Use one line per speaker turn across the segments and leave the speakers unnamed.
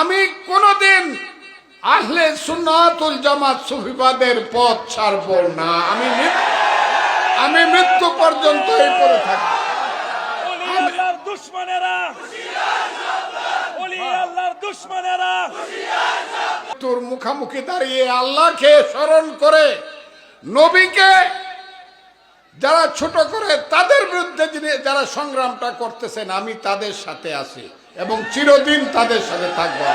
আমি কোনদিন আহলে সুন্নাতুল জামাত সুফিবাদের পথ ছাড়ব না। আমি মৃত্যু পর্যন্ত এই পড়ে থাকব।
আল্লাহর দুশমনেরা, ওলি আল্লাহর দুশমনেরা
তোর মুখামুখি দাঁড়িয়ে আল্লাহকে স্মরণ করে নবীকে যারা ছোট করে তাদের বিরুদ্ধে যারা সংগ্রামটা করতেছেন, আমি তাদের সাথে আছি এবং চিরদিন তাদের সাথে থাকবো।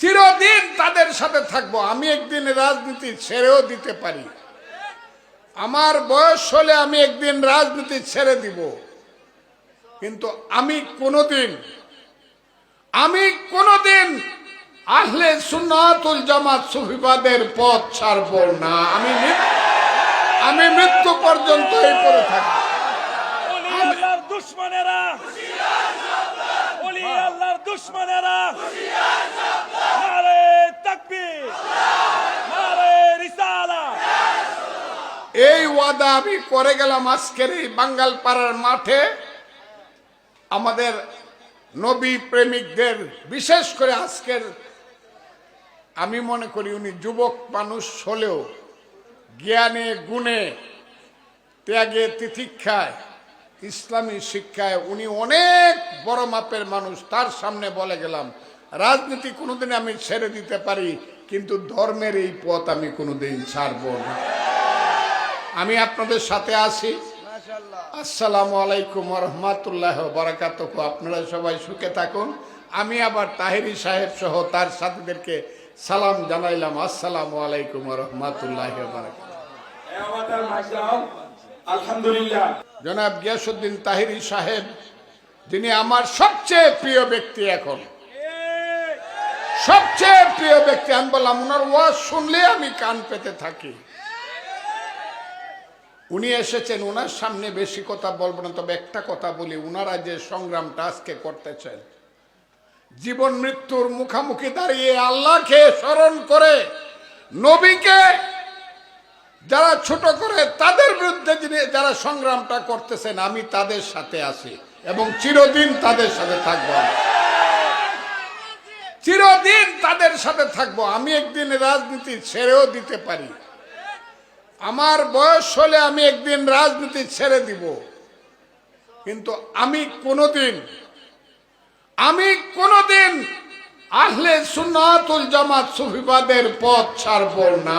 চিরদিন তাদের সাথে থাকবো। আমি একদিন রাজনীতি ছেড়েও দিতে পারি। আমার বয়স হলে আমি একদিন রাজনীতি ছেড়ে দিব, কিন্তু আমি কোনদিন আহলে সুন্নাতুল জামাত সুফিবাদের পথ ছাড়ব না। আমি মৃত্যু পর্যন্ত এই পড়ে থাকব।
ওলি আল্লাহর দুশমনেরা, ওলি আল্লাহর দুশমনেরা নারে তাকবীর, নারে রিসালাত।
এই ওয়াদা আমি করে গেলাম আজকের এই বাঙ্গালপাড়ার মাঠে। আমাদের নবী প্রেমিকদের, বিশেষ করে আজকের আমি মনে করি উনি যুবক মানুষ হলেও জ্ঞানে গুণে ত্যাগে তিতিক্ষায় ইসলামী শিক্ষায় উনি অনেক বড় মাপের মানুষ। তার সামনে বলে গেলাম রাজনীতি কোনোদিন আমি ছেড়ে দিতে পারি, কিন্তু ধর্মের এই পথ আমি কোনোদিন ছাড়ব না। আমি আপনাদের সাথে আছি। আসসালামু আলাইকুম ওয়া রাহমাতুল্লাহি ওয়া বারাকাতুহু। আপনারা সবাই সুখে থাকুন। আমি আবার তাহেরি সাহেব সহ তার সাথীদেরকে সালাম জানাইলাম। আসসালামু আলাইকুম ওয়া রাহমাতুল্লাহি ওয়া বারাকাতুহু।
আলহামদুলিল্লাহ।
জনাব গিয়াসউদ্দিন তাহেরি সাহেব, যিনি আমার সবচেয়ে প্রিয় ব্যক্তি, এখন সবচেয়ে প্রিয় ব্যক্তি। আমি বললাম ওনার ওয়াজ শুনলে আমি কান পেতে থাকি। উনি এসেছেন, ওনার সামনে বেশি কথা বলবো না, তবে একটা কথা বলি। ওনারা যে সংগ্রামটা আজকে করতেছেন, জীবন মৃত্যুর মুখামুখি দাঁড়িয়ে আল্লাহকে স্মরণ করে নবীকে যারা ছোট করে তাদের বিরুদ্ধে যারা সংগ্রামটা করতেছেন, আমি তাদের সাথে আছি এবং চিরদিন তাদের সাথে থাকবো। চিরদিন তাদের সাথে থাকবো। আমি একদিন রাজনীতি ছেড়েও দিতে পারি। আমার বয়স হলে আমি একদিন রাজনীতি ছেড়ে দিব, কিন্তু আমি কোনদিন আহলে সুন্নাতুল জামাত সুফিবাদের পথ ছাড়ব না।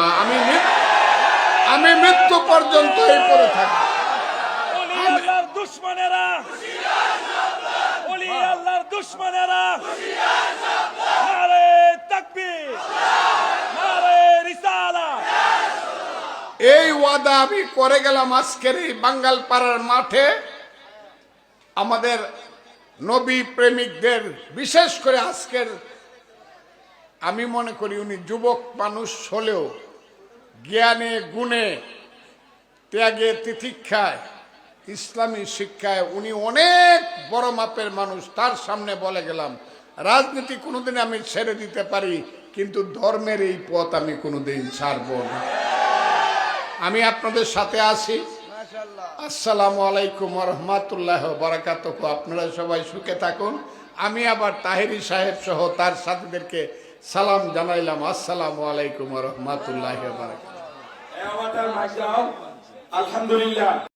আমি মৃত্যু পর্যন্ত এই পড়ে থাকব।
ওলি আল্লাহর দুশমনেরা, ওলি আল্লাহর দুশমনেরা নারে তাকবীর, নারে রিসালাত।
এই ওয়াদা আমি করে গেলাম আজকের এই বাঙ্গালপাড়ার মাঠে। আমাদের নবী প্রেমিকদের, বিশেষ করে আজকের আমি মনে করি উনি যুবক মানুষ হলেও জ্ঞানে গুণে ত্যাগে তিতিক্ষায় ইসলামী শিক্ষায় উনি অনেক বড় মাপের মানুষ। তার সামনে বলে গেলাম রাজনীতি কোনোদিন আমি ছেড়ে দিতে পারি, কিন্তু ধর্মের এই পথ আমি কোনোদিন ছাড়ব না। আমি আপনাদের সাথে আছি। আসসালামু আলাইকুম ওয়া রাহমাতুল্লাহি ওয়া বারাকাতুহু। আপনারা সবাই সুখে থাকুন। আমি আবার তাহেরি সাহেব সহ তার সাথীদেরকে সালাম জানাইলাম। আসসালামু আলাইকুম ওয়া রাহমাতুল্লাহি ওয়া বারাকাতুহু।
আলহামদুলিল্লাহ।